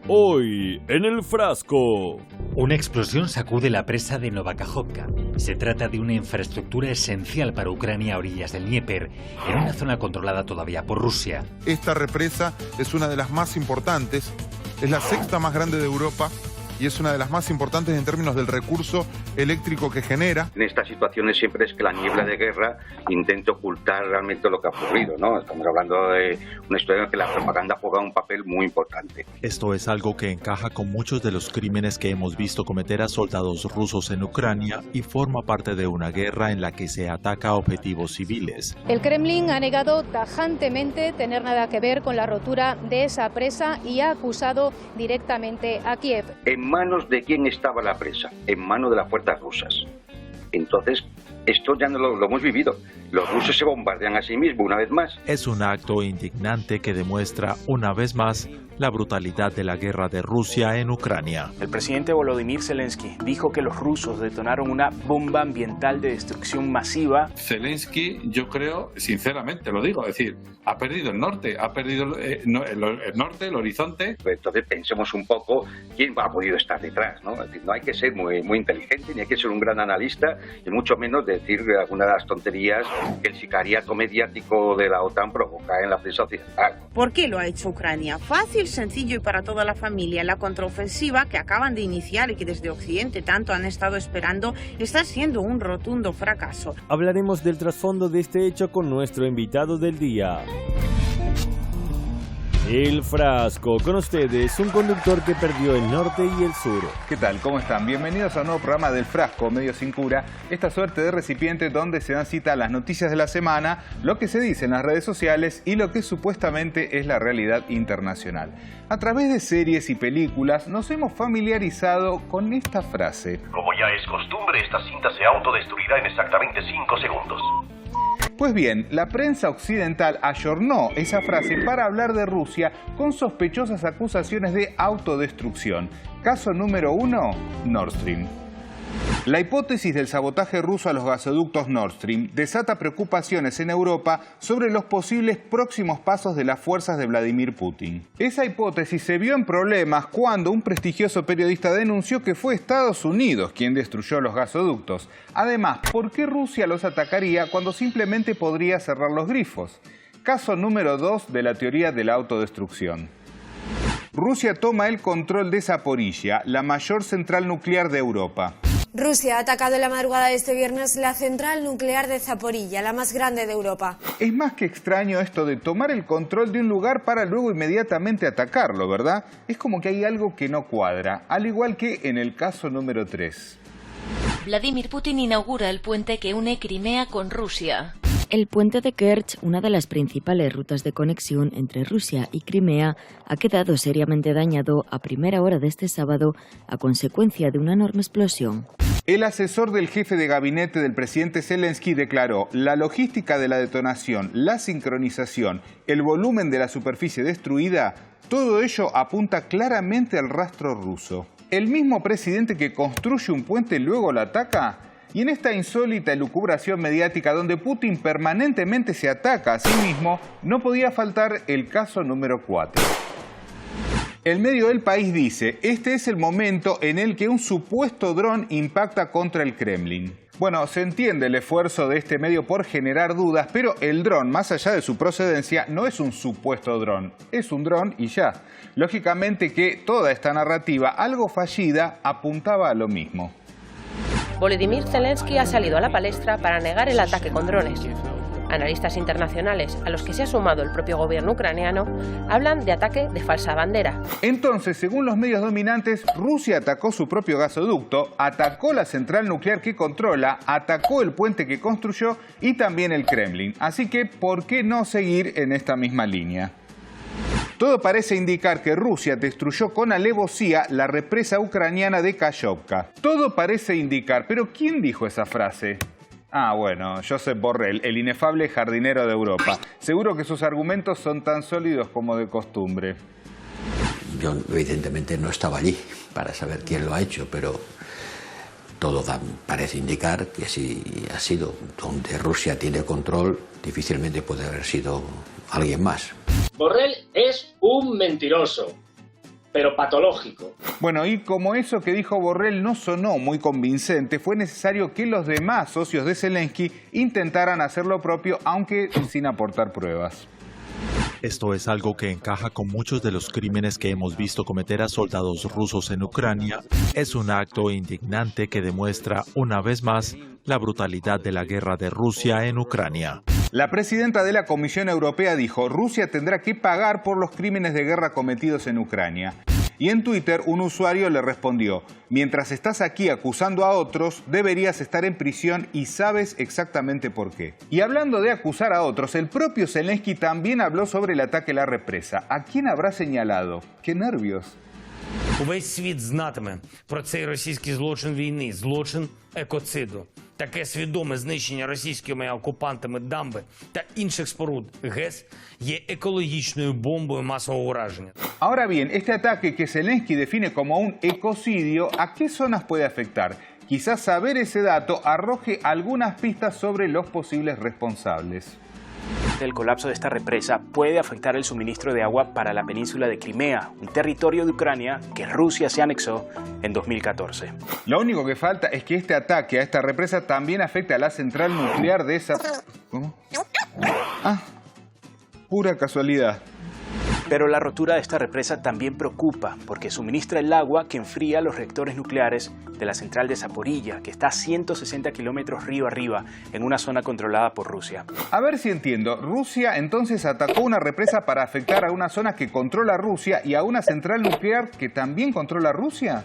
Hoy en el frasco. Una explosión sacude la presa de Novakajovka. Se trata de una infraestructura esencial para Ucrania a orillas del Dnieper, en una zona controlada todavía por Rusia. Esta represa es una de las más importantes, es la sexta más grande de Europa y es una de las más importantes en términos del recurso eléctrico que genera. En estas situaciones siempre es que la niebla de guerra intenta ocultar realmente lo que ha ocurrido, ¿no? Estamos hablando de una historia en que la propaganda juega un papel muy importante. Esto es algo que encaja con muchos de los crímenes que hemos visto cometer a soldados rusos en Ucrania y forma parte de una guerra en la que se ataca a objetivos civiles. El Kremlin ha negado tajantemente tener nada que ver con la rotura de esa presa y ha acusado directamente a Kiev. ¿En manos de quién estaba la presa? En manos de las fuerzas rusas. Entonces, esto ya no lo hemos vivido. Los rusos se bombardean a sí mismos una vez más. Es un acto indignante que demuestra una vez más la brutalidad de la guerra de Rusia en Ucrania. El presidente Volodymyr Zelensky dijo que los rusos detonaron una bomba ambiental de destrucción masiva. Zelensky, yo creo, sinceramente lo digo, es decir, ha perdido el norte, ha perdido el norte, el horizonte. Entonces pensemos un poco quién ha podido estar detrás, ¿no? Es decir, no hay que ser muy inteligente, ni hay que ser un gran analista, y mucho menos decir alguna de las tonterías que el sicariato mediático de la OTAN provoca en la prensa occidental. ¿Por qué lo ha hecho Ucrania? Fácil, sencillo y para toda la familia. La contraofensiva que acaban de iniciar y que desde Occidente tanto han estado esperando está siendo un rotundo fracaso. Hablaremos del trasfondo de este hecho con nuestro invitado del día. El frasco, con ustedes, un conductor que perdió el norte y el sur. ¿Qué tal? ¿Cómo están? Bienvenidos a un nuevo programa del Frasco, Medio Sin Cura. Esta suerte de recipiente donde se dan cita a las noticias de la semana, lo que se dice en las redes sociales y lo que supuestamente es la realidad internacional. A través de series y películas nos hemos familiarizado con esta frase. Como ya es costumbre, esta cinta se autodestruirá en exactamente 5 segundos. Pues bien, la prensa occidental ayornó esa frase para hablar de Rusia con sospechosas acusaciones de autodestrucción. Caso número 1, Nord Stream. La hipótesis del sabotaje ruso a los gasoductos Nord Stream desata preocupaciones en Europa sobre los posibles próximos pasos de las fuerzas de Vladimir Putin. Esa hipótesis se vio en problemas cuando un prestigioso periodista denunció que fue Estados Unidos quien destruyó los gasoductos. Además, ¿por qué Rusia los atacaría cuando simplemente podría cerrar los grifos? Caso número 2 de la teoría de la autodestrucción. Rusia toma el control de Zaporizhia, la mayor central nuclear de Europa. Rusia ha atacado en la madrugada de este viernes la central nuclear de Zaporilla, la más grande de Europa. Es más que extraño esto de tomar el control de un lugar para luego inmediatamente atacarlo, ¿verdad? Es como que hay algo que no cuadra, al igual que en el caso número 3. Vladimir Putin inaugura el puente que une Crimea con Rusia. El puente de Kerch, una de las principales rutas de conexión entre Rusia y Crimea, ha quedado seriamente dañado a primera hora de este sábado a consecuencia de una enorme explosión. El asesor del jefe de gabinete del presidente Zelensky declaró: la logística de la detonación, la sincronización, el volumen de la superficie destruida, todo ello apunta claramente al rastro ruso. ¿El mismo presidente que construye un puente luego lo ataca? Y en esta insólita elucubración mediática donde Putin permanentemente se ataca a sí mismo, no podía faltar el caso número 4. El medio del país dice: este es el momento en el que un supuesto dron impacta contra el Kremlin. Bueno, se entiende el esfuerzo de este medio por generar dudas, pero el dron, más allá de su procedencia, no es un supuesto dron, es un dron y ya. Lógicamente que toda esta narrativa, algo fallida, apuntaba a lo mismo. Volodymyr Zelensky ha salido a la palestra para negar el ataque con drones. Analistas internacionales, a los que se ha sumado el propio gobierno ucraniano, hablan de ataque de falsa bandera. Entonces, según los medios dominantes, Rusia atacó su propio gasoducto, atacó la central nuclear que controla, atacó el puente que construyó y también el Kremlin. Así que, ¿por qué no seguir en esta misma línea? Todo parece indicar que Rusia destruyó con alevosía la represa ucraniana de Kayovka. Todo parece indicar, pero ¿quién dijo esa frase? Ah, bueno, Josep Borrell, el inefable jardinero de Europa. Seguro que sus argumentos son tan sólidos como de costumbre. Yo evidentemente no estaba allí para saber quién lo ha hecho, pero todo parece indicar que si ha sido donde Rusia tiene control, difícilmente puede haber sido alguien más. Borrell es un mentiroso, pero patológico. Bueno, y como eso que dijo Borrell no sonó muy convincente, fue necesario que los demás socios de Zelensky intentaran hacer lo propio, aunque sin aportar pruebas. Esto es algo que encaja con muchos de los crímenes que hemos visto cometer a soldados rusos en Ucrania. Es un acto indignante que demuestra una vez más la brutalidad de la guerra de Rusia en Ucrania. La presidenta de la Comisión Europea dijo: Rusia tendrá que pagar por los crímenes de guerra cometidos en Ucrania. Y en Twitter un usuario le respondió: mientras estás aquí acusando a otros, deberías estar en prisión y sabes exactamente por qué. Y hablando de acusar a otros, el propio Zelensky también habló sobre el ataque a la represa. ¿A quién habrá señalado? ¡Qué nervios! Увесь світ знатиме про цей російський злочин війни, злочин екоциду. Таке свідоме знищення російськими окупантами дамби та інших споруд ГЕС є екологічною бомбою масового ураження. Ahora bien, este ataque que Zelensky define como un ecocidio, ¿a qué zonas puede afectar? Quizás saber ese dato arroje algunas pistas sobre los posibles responsables. El colapso de esta represa puede afectar el suministro de agua para la península de Crimea, un territorio de Ucrania que Rusia se anexó en 2014. Lo único que falta es que este ataque a esta represa también afecte a la central nuclear de esa... ¿Cómo? Ah, pura casualidad. Pero la rotura de esta represa también preocupa porque suministra el agua que enfría los reactores nucleares de la central de Zaporilla, que está a 160 kilómetros río arriba en una zona controlada por Rusia. A ver si entiendo. Rusia entonces atacó una represa para afectar a una zona que controla Rusia y a una central nuclear que también controla Rusia.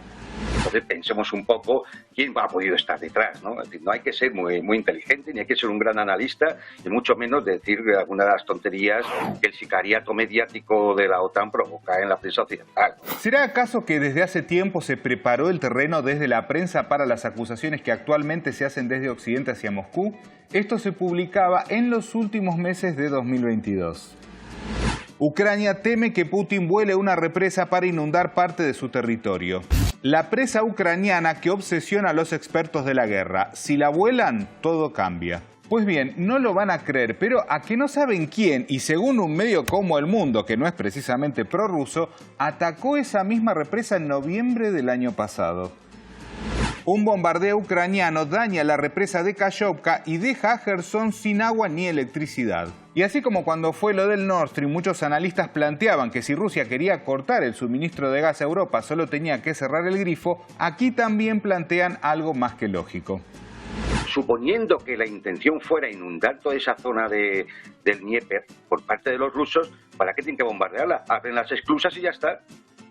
Entonces pensemos un poco quién ha podido estar detrás, ¿no? Es decir, no hay que ser muy inteligente, ni hay que ser un gran analista, y mucho menos decir algunas de las tonterías que el sicariato mediático de la OTAN provoca en la prensa occidental. ¿Será acaso que desde hace tiempo se preparó el terreno desde la prensa para las acusaciones que actualmente se hacen desde Occidente hacia Moscú? Esto se publicaba en los últimos meses de 2022. Ucrania teme que Putin vuele una represa para inundar parte de su territorio. La presa ucraniana que obsesiona a los expertos de la guerra. Si la vuelan, todo cambia. Pues bien, no lo van a creer, pero a que no saben quién, y según un medio como El Mundo, que no es precisamente prorruso, atacó esa misma represa en noviembre del año pasado. Un bombardeo ucraniano daña la represa de Kayovka y deja a Gerson sin agua ni electricidad. Y así como cuando fue lo del Nord Stream, muchos analistas planteaban que si Rusia quería cortar el suministro de gas a Europa solo tenía que cerrar el grifo, aquí también plantean algo más que lógico. Suponiendo que la intención fuera inundar toda esa zona del Dnieper por parte de los rusos, ¿para qué tienen que bombardearla? Abren las esclusas y ya está.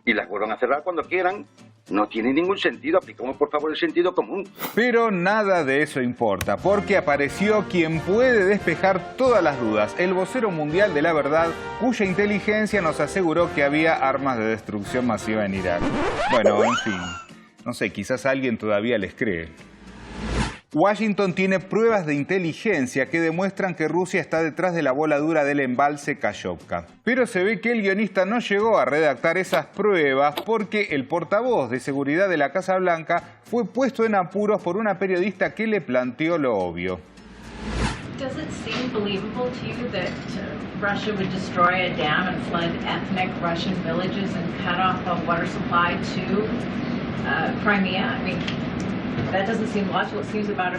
Y las vuelvan a cerrar cuando quieran. No tiene ningún sentido, aplicamos por favor el sentido común. Pero nada de eso importa, porque apareció quien puede despejar todas las dudas, el vocero mundial de la verdad, cuya inteligencia nos aseguró que había armas de destrucción masiva en Irak. Bueno, en fin, no sé, quizás alguien todavía les cree. Washington tiene pruebas de inteligencia que demuestran que Rusia está detrás de la voladura del embalse Kayovka. Pero se ve que el guionista no llegó a redactar esas pruebas porque el portavoz de seguridad de la Casa Blanca fue puesto en apuros por una periodista que le planteó lo obvio. Does it seem believable to you that Russia would destroy a dam and flood ethnic Russian villages and cut off a water supply to Crimea? I mean, that doesn't seem logical. It seems about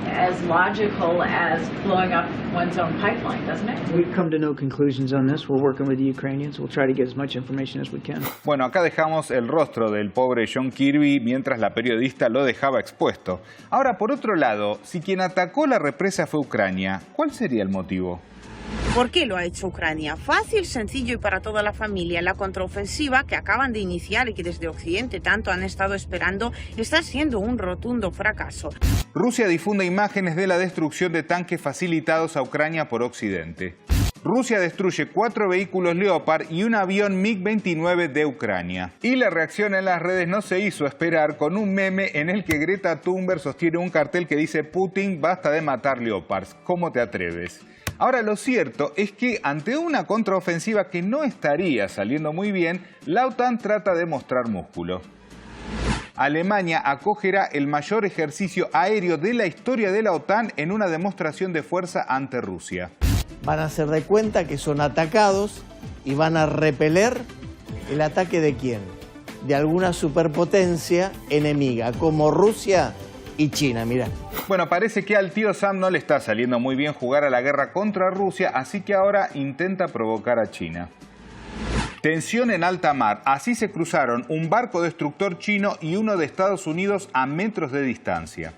as logical as blowing up one's own pipeline, doesn't it? We've come to no conclusions on this. We're working with the Ukrainians. We'll try to get as much information as we can. Bueno, acá dejamos el rostro del pobre John Kirby mientras la periodista lo dejaba expuesto. Ahora, por otro lado, si quien atacó la represa fue Ucrania, ¿cuál sería el motivo? ¿Por qué lo ha hecho Ucrania? Fácil, sencillo y para toda la familia. La contraofensiva que acaban de iniciar y que desde Occidente tanto han estado esperando está siendo un rotundo fracaso. Rusia difunde imágenes de la destrucción de tanques facilitados a Ucrania por Occidente. Rusia destruye 4 vehículos Leopard y un avión MiG-29 de Ucrania. Y la reacción en las redes no se hizo esperar con un meme en el que Greta Thunberg sostiene un cartel que dice: Putin, basta de matar Leopards, ¿cómo te atreves? Ahora, lo cierto es que ante una contraofensiva que no estaría saliendo muy bien, la OTAN trata de mostrar músculo. Alemania acogerá el mayor ejercicio aéreo de la historia de la OTAN en una demostración de fuerza ante Rusia. Van a hacer de cuenta que son atacados y van a repeler el ataque de quién, de alguna superpotencia enemiga, como Rusia y China, mirá. Bueno, parece que al tío Sam no le está saliendo muy bien jugar a la guerra contra Rusia, así que ahora intenta provocar a China. Tensión en alta mar. Así se cruzaron un barco destructor chino y uno de Estados Unidos a metros de distancia.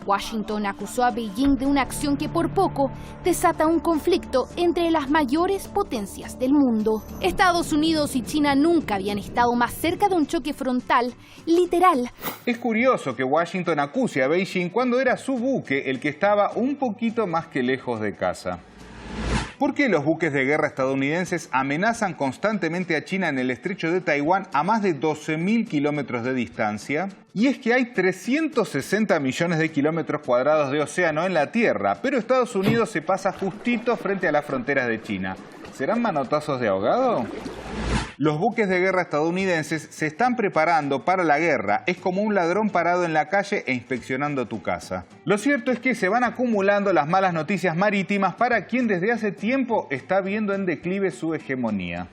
Washington acusó a Beijing de una acción que por poco desata un conflicto entre las mayores potencias del mundo. Estados Unidos y China nunca habían estado más cerca de un choque frontal, literal. Es curioso que Washington acuse a Beijing cuando era su buque el que estaba un poquito más que lejos de casa. ¿Por qué los buques de guerra estadounidenses amenazan constantemente a China en el estrecho de Taiwán a más de 12.000 kilómetros de distancia? Y es que hay 360 millones de kilómetros cuadrados de océano en la Tierra, pero Estados Unidos se pasa justito frente a las fronteras de China. ¿Serán manotazos de ahogado? Los buques de guerra estadounidenses se están preparando para la guerra. Es como un ladrón parado en la calle e inspeccionando tu casa. Lo cierto es que se van acumulando las malas noticias marítimas para quien desde hace tiempo está viendo en declive su hegemonía.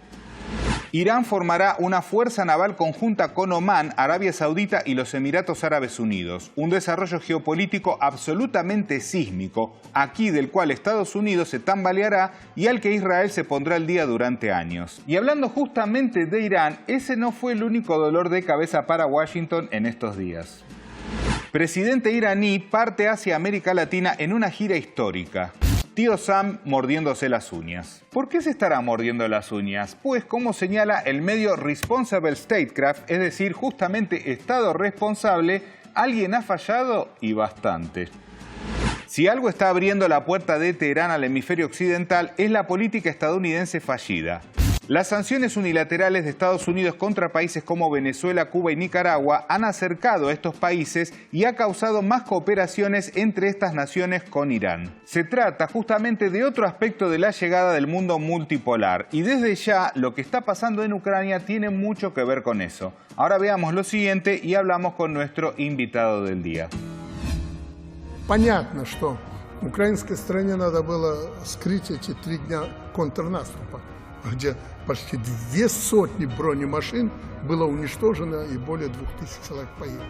Irán formará una fuerza naval conjunta con Omán, Arabia Saudita y los Emiratos Árabes Unidos. Un desarrollo geopolítico absolutamente sísmico, aquí del cual Estados Unidos se tambaleará y al que Israel se pondrá al día durante años. Y hablando justamente de Irán, ese no fue el único dolor de cabeza para Washington en estos días. Presidente iraní parte hacia América Latina en una gira histórica. Tío Sam mordiéndose las uñas. ¿Por qué se estará mordiendo las uñas? Pues como señala el medio Responsible Statecraft, es decir, justamente Estado responsable, alguien ha fallado y bastante. Si algo está abriendo la puerta de Teherán al hemisferio occidental es la política estadounidense fallida. Las sanciones unilaterales de Estados Unidos contra países como Venezuela, Cuba y Nicaragua han acercado a estos países y ha causado más cooperaciones entre estas naciones con Irán. Se trata justamente de otro aspecto de la llegada del mundo multipolar y desde ya lo que está pasando en Ucrania tiene mucho que ver con eso. Ahora veamos lo siguiente y hablamos con nuestro invitado del día. Понятно, что украинской стране надо было скрыть эти 3 дня контрнаступа, где почти 200 бронемашин было уничтожено и более 2000 человек погибло.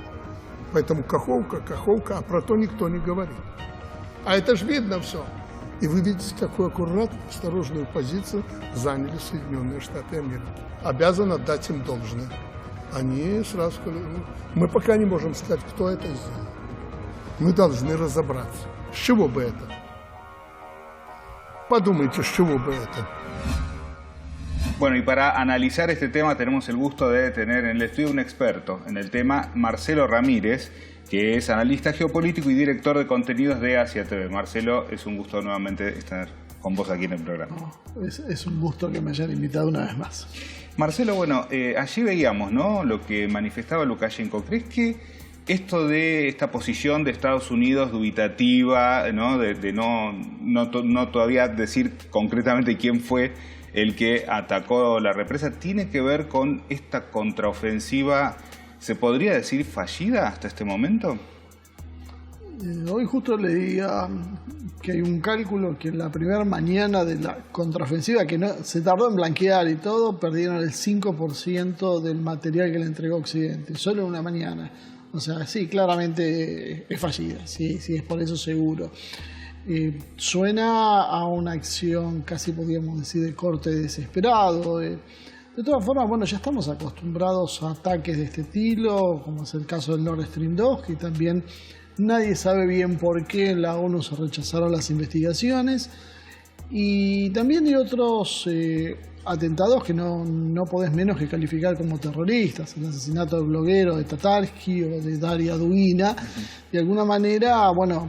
Поэтому Каховка, а про то никто не говорит. А это ж видно все. И вы видите, какую аккуратную, осторожную позицию заняли Соединенные Штаты Америки. Обязан отдать им должное. Они сразу сказали, мы пока не можем сказать, кто это сделал. Мы должны разобраться. С чего бы это? Подумайте, с чего бы это? Bueno, y para analizar este tema tenemos el gusto de tener en el estudio un experto en el tema, Marcelo Ramírez, que es analista geopolítico y director de contenidos de Asia TV. Marcelo, es un gusto nuevamente estar con vos aquí en el programa. Es un gusto que me hayan invitado una vez más. Marcelo, bueno, allí veíamos, ¿no?, lo que manifestaba Lukashenko. ¿Crees que esto de esta posición de Estados Unidos dubitativa, ¿no?, de no todavía decir concretamente quién fue el que atacó la represa, tiene que ver con esta contraofensiva, se podría decir, fallida hasta este momento? Hoy justo leía que hay un cálculo que en la primera mañana de la contraofensiva, que no, se tardó en blanquear y todo, perdieron el 5% del material que le entregó Occidente, solo en una mañana. O sea, sí, claramente es fallida, sí, es por eso seguro. Suena a una acción casi podríamos decir de corte desesperado. De todas formas, bueno, ya estamos acostumbrados a ataques de este estilo, como es el caso del Nord Stream 2, que también nadie sabe bien por qué en la ONU se rechazaron las investigaciones. Y también de otros atentados que no podés menos que calificar como terroristas, el asesinato del bloguero de Tatarsky o de Daria Dugina, de alguna manera, bueno,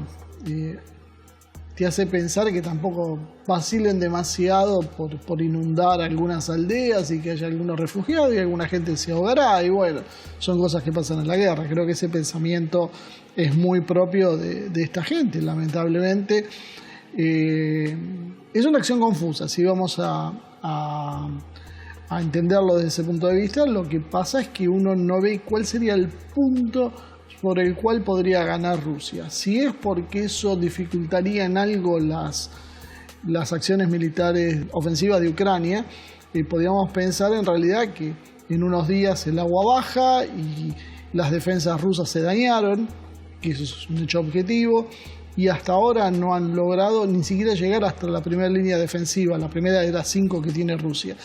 te hace pensar que tampoco vacilen demasiado por inundar algunas aldeas y que haya algunos refugiados y alguna gente se ahogará, y bueno, son cosas que pasan en la guerra. Creo que ese pensamiento es muy propio de esta gente, lamentablemente. Es una acción confusa, si vamos a entenderlo desde ese punto de vista. Lo que pasa es que uno no ve cuál sería el punto por el cual podría ganar Rusia. Si es porque eso dificultaría en algo las acciones militares ofensivas de Ucrania, podríamos pensar en realidad que en unos días el agua baja y las defensas rusas se dañaron, que eso es un hecho objetivo, y hasta ahora no han logrado ni siquiera llegar hasta la primera línea defensiva, la primera de las 5 que tiene Rusia.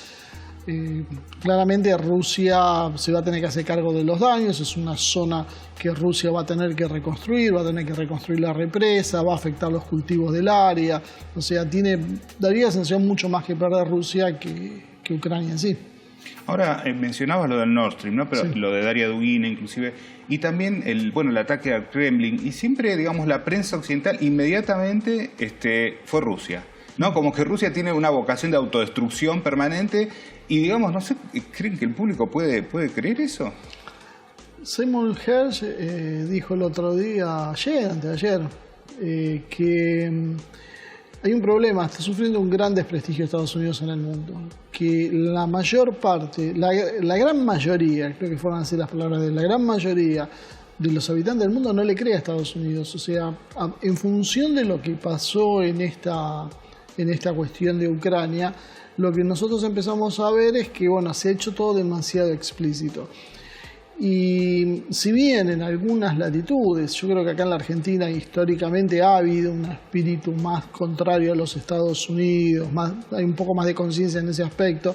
Claramente Rusia se va a tener que hacer cargo de los daños, es una zona que Rusia va a tener que reconstruir, va a tener que reconstruir la represa, va a afectar los cultivos del área, o sea, daría la sensación mucho más que perder Rusia que Ucrania en sí. Ahora, mencionabas lo del Nord Stream, ¿no? Pero sí, lo de Daria Dugina inclusive, y también el ataque al Kremlin, y siempre, digamos, la prensa occidental inmediatamente fue Rusia, ¿no? Como que Rusia tiene una vocación de autodestrucción permanente, y digamos, no sé, ¿creen que el público puede creer eso? Seymour Hersh dijo el otro día, anteayer, que hay un problema, está sufriendo un gran desprestigio de Estados Unidos en el mundo, que la mayor parte, la gran mayoría, creo que fueron así las palabras de la gran mayoría de los habitantes del mundo no le cree a Estados Unidos. O sea, en función de lo que pasó en esta cuestión de Ucrania, lo que nosotros empezamos a ver es que, bueno, se ha hecho todo demasiado explícito. Y si bien en algunas latitudes, yo creo que acá en la Argentina históricamente ha habido un espíritu más contrario a los Estados Unidos, hay un poco más de conciencia en ese aspecto,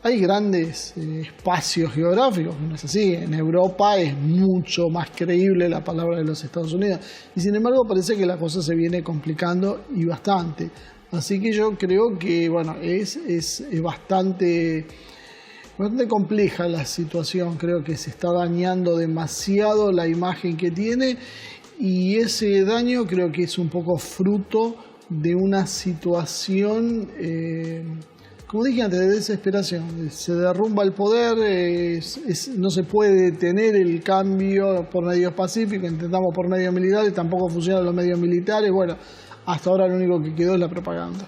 hay grandes espacios geográficos, no es así. En Europa es mucho más creíble la palabra de los Estados Unidos, y sin embargo parece que la cosa se viene complicando y bastante. Así que yo creo que, bueno, es bastante compleja la situación. Creo que se está dañando demasiado la imagen que tiene, y ese daño creo que es un poco fruto de una situación, como dije antes, de desesperación. Se derrumba el poder, no se puede detener el cambio por medios pacíficos, intentamos por medios militares, tampoco funcionan los medios militares. Bueno, hasta ahora lo único que quedó es la propaganda.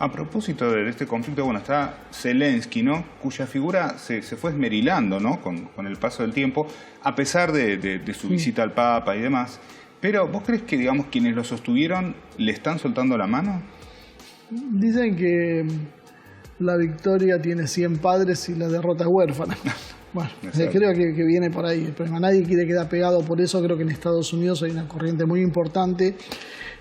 A propósito de este conflicto, bueno, está Zelensky, ¿no? Cuya figura se fue esmerilando, ¿no? Con el paso del tiempo, a pesar de su visita al Papa y demás. Pero, ¿vos crees que, digamos, quienes lo sostuvieron le están soltando la mano? Dicen que la victoria tiene 100 padres y la derrota es huérfana. Bueno, creo que viene por ahí el problema. Nadie quiere quedar pegado, por eso creo que en Estados Unidos hay una corriente muy importante.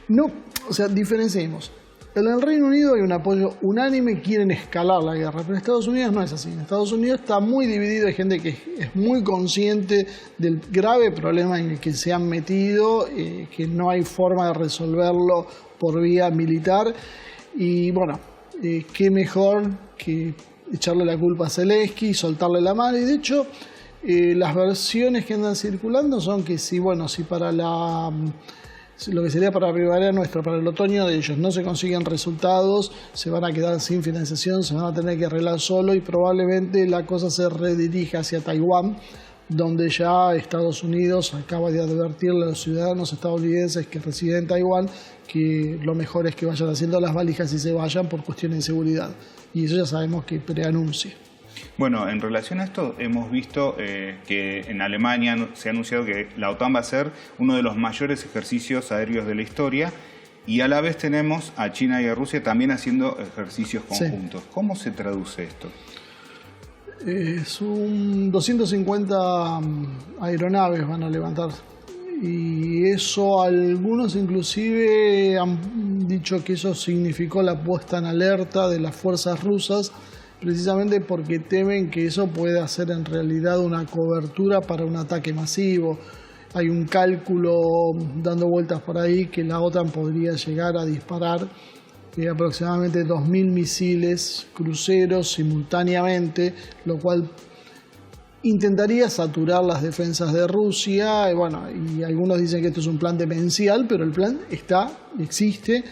No, o sea, diferenciemos. En el Reino Unido hay un apoyo unánime, quieren escalar la guerra, pero en Estados Unidos no es así. En Estados Unidos está muy dividido, hay gente que es muy consciente del grave problema en el que se han metido, que no hay forma de resolverlo por vía militar, y bueno, qué mejor que echarle la culpa a Zelensky, soltarle la mano. Y de hecho, las versiones que andan circulando son que si para lo que sería para la primavera nuestra, para el otoño de ellos, no se consiguen resultados, se van a quedar sin financiación, se van a tener que arreglar solo, y probablemente la cosa se redirija hacia Taiwán, donde ya Estados Unidos acaba de advertirle a los ciudadanos estadounidenses que residen en Taiwán que lo mejor es que vayan haciendo las valijas y se vayan por cuestiones de seguridad. Y eso ya sabemos que preanuncia. Bueno, en relación a esto, hemos visto que en Alemania se ha anunciado que la OTAN va a ser uno de los mayores ejercicios aéreos de la historia, y a la vez tenemos a China y a Rusia también haciendo ejercicios conjuntos. Sí. ¿Cómo se traduce esto? Son 250 aeronaves van a levantar, y eso algunos inclusive han dicho que eso significó la puesta en alerta de las fuerzas rusas, precisamente porque temen que eso pueda ser en realidad una cobertura para un ataque masivo. Hay un cálculo dando vueltas por ahí que la OTAN podría llegar a disparar aproximadamente 2.000 misiles cruceros simultáneamente, lo cual intentaría saturar las defensas de Rusia. Y algunos dicen que esto es un plan demencial, pero el plan existe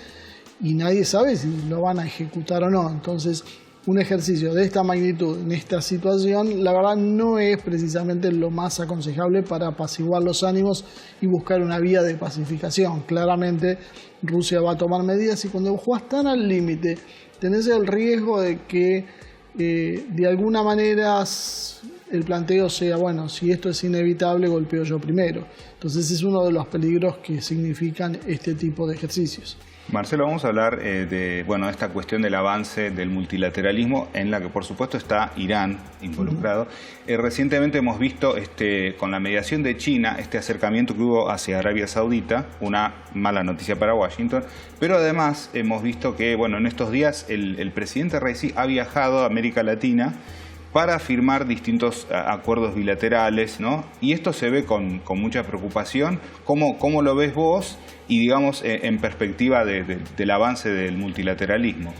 y nadie sabe si lo van a ejecutar o no. Entonces, un ejercicio de esta magnitud, en esta situación, la verdad no es precisamente lo más aconsejable para apaciguar los ánimos y buscar una vía de pacificación. Claramente Rusia va a tomar medidas, y cuando jugás tan al límite, tenés el riesgo de que de alguna manera el planteo sea, si esto es inevitable, golpeo yo primero. Entonces es uno de los peligros que significan este tipo de ejercicios. Marcelo, vamos a hablar de esta cuestión del avance del multilateralismo en la que por supuesto está Irán involucrado. Recientemente hemos visto con la mediación de China este acercamiento que hubo hacia Arabia Saudita, una mala noticia para Washington, pero además hemos visto que en estos días el presidente Raisi ha viajado a América Latina para firmar distintos acuerdos bilaterales, ¿no? Y esto se ve con mucha preocupación. ¿Cómo lo ves vos? Y digamos, en perspectiva del avance del multilateralismo.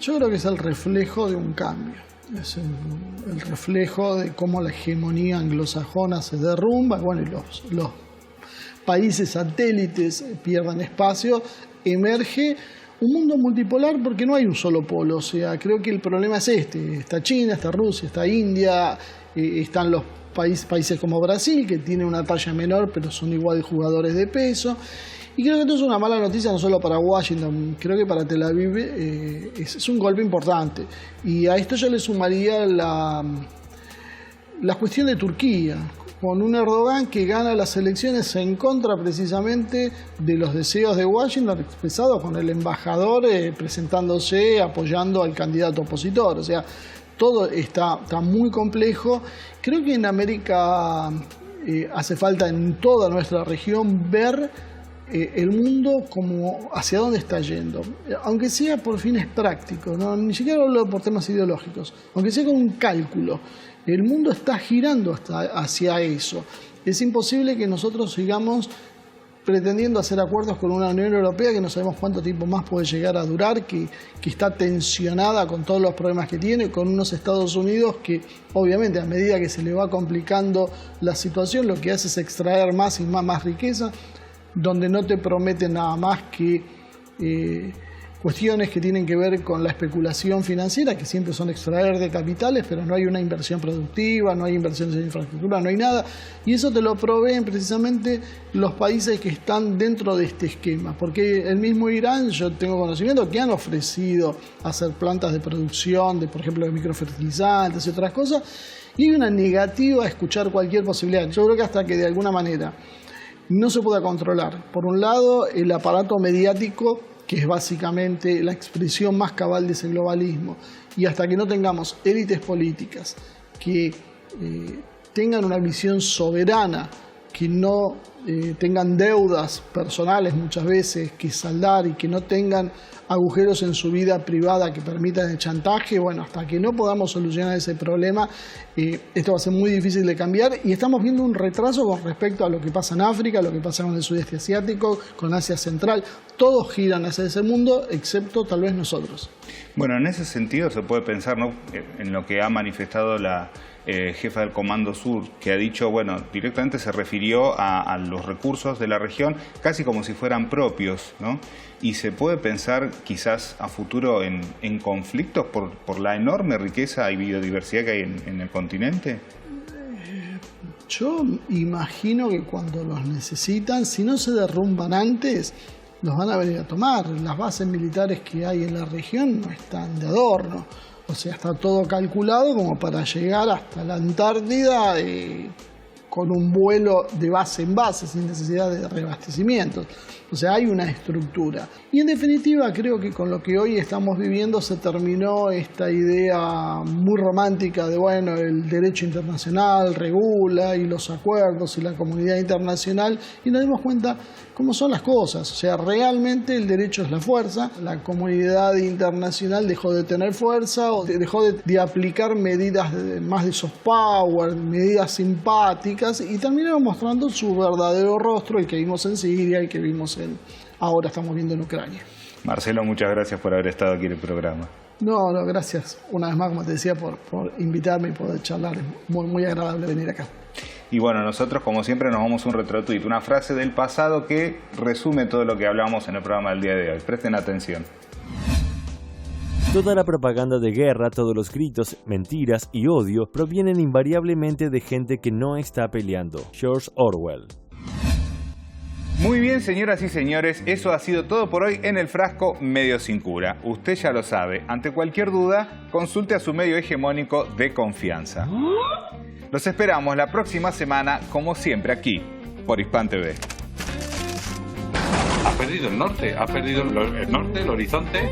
Yo creo que es el reflejo de un cambio. Es el reflejo de cómo la hegemonía anglosajona se derrumba, y los países satélites pierden espacio, emerge un mundo multipolar porque no hay un solo polo. O sea, creo que el problema es está China, está Rusia, está India, están los países como Brasil, que tienen una talla menor, pero son igual jugadores de peso. Y creo que esto es una mala noticia no solo para Washington, creo que para Tel Aviv es un golpe importante. Y a esto yo le sumaría la cuestión de Turquía, con un Erdogan que gana las elecciones en contra precisamente de los deseos de Washington, expresados con el embajador presentándose, apoyando al candidato opositor. O sea, todo está muy complejo. Creo que en América hace falta, en toda nuestra región, ver el mundo como hacia dónde está yendo, aunque sea por fines prácticos, ¿no? Ni siquiera hablo por temas ideológicos, aunque sea con un cálculo. El mundo está girando hacia eso. Es imposible que nosotros sigamos pretendiendo hacer acuerdos con una Unión Europea que no sabemos cuánto tiempo más puede llegar a durar, que está tensionada con todos los problemas que tiene, con unos Estados Unidos que obviamente a medida que se le va complicando la situación lo que hace es extraer más y más riqueza, donde no te prometen nada más que cuestiones que tienen que ver con la especulación financiera, que siempre son extraer de capitales, pero no hay una inversión productiva, no hay inversiones en infraestructura, no hay nada. Y eso te lo proveen precisamente los países que están dentro de este esquema. Porque el mismo Irán, yo tengo conocimiento que han ofrecido hacer plantas de producción, por ejemplo, de microfertilizantes y otras cosas, y hay una negativa a escuchar cualquier posibilidad. Yo creo que hasta que de alguna manera no se pueda controlar, por un lado, el aparato mediático, que es básicamente la expresión más cabal de ese globalismo, y hasta que no tengamos élites políticas que tengan una visión soberana, que no tengan deudas personales muchas veces que saldar y que no tengan agujeros en su vida privada que permitan el chantaje, hasta que no podamos solucionar ese problema, esto va a ser muy difícil de cambiar, y estamos viendo un retraso con respecto a lo que pasa en África, lo que pasa con el sudeste asiático, con Asia Central. Todos giran hacia ese mundo, excepto tal vez nosotros. Bueno, en ese sentido se puede pensar, ¿no?, en lo que ha manifestado la jefa del Comando Sur, que ha dicho, directamente se refirió a los recursos de la región casi como si fueran propios, ¿no? Y se puede pensar quizás a futuro en conflictos por la enorme riqueza y biodiversidad que hay en el continente. Yo imagino que cuando los necesitan, si no se derrumban antes, los van a venir a tomar. Las bases militares que hay en la región no están de adorno. O sea, está todo calculado como para llegar hasta la Antártida con un vuelo de base en base, sin necesidad de reabastecimientos. O sea, hay una estructura. Y en definitiva, creo que con lo que hoy estamos viviendo se terminó esta idea muy romántica de, el derecho internacional regula y los acuerdos y la comunidad internacional, y nos dimos cuenta cómo son las cosas. O sea, realmente el derecho es la fuerza, la comunidad internacional dejó de tener fuerza, o dejó de aplicar medidas más de soft power, medidas simpáticas, y terminaron mostrando su verdadero rostro, el que vimos en Siria, el que vimos ahora estamos viendo en Ucrania. Marcelo, muchas gracias por haber estado aquí en el programa. No, gracias una vez más, como te decía, por invitarme y poder charlar. Es muy agradable venir acá. Y nosotros como siempre nos vamos a un retrotweet, una frase del pasado que resume todo lo que hablamos en el programa del día de hoy. Presten atención. Toda la propaganda de guerra, todos los gritos, mentiras y odio provienen invariablemente de gente que no está peleando. George Orwell. Muy bien, señoras y señores, eso ha sido todo por hoy en El Frasco Medio Sin Cura. Usted ya lo sabe, ante cualquier duda, consulte a su medio hegemónico de confianza. Los esperamos la próxima semana, como siempre, aquí, por Hispan TV. ha perdido el norte, el horizonte.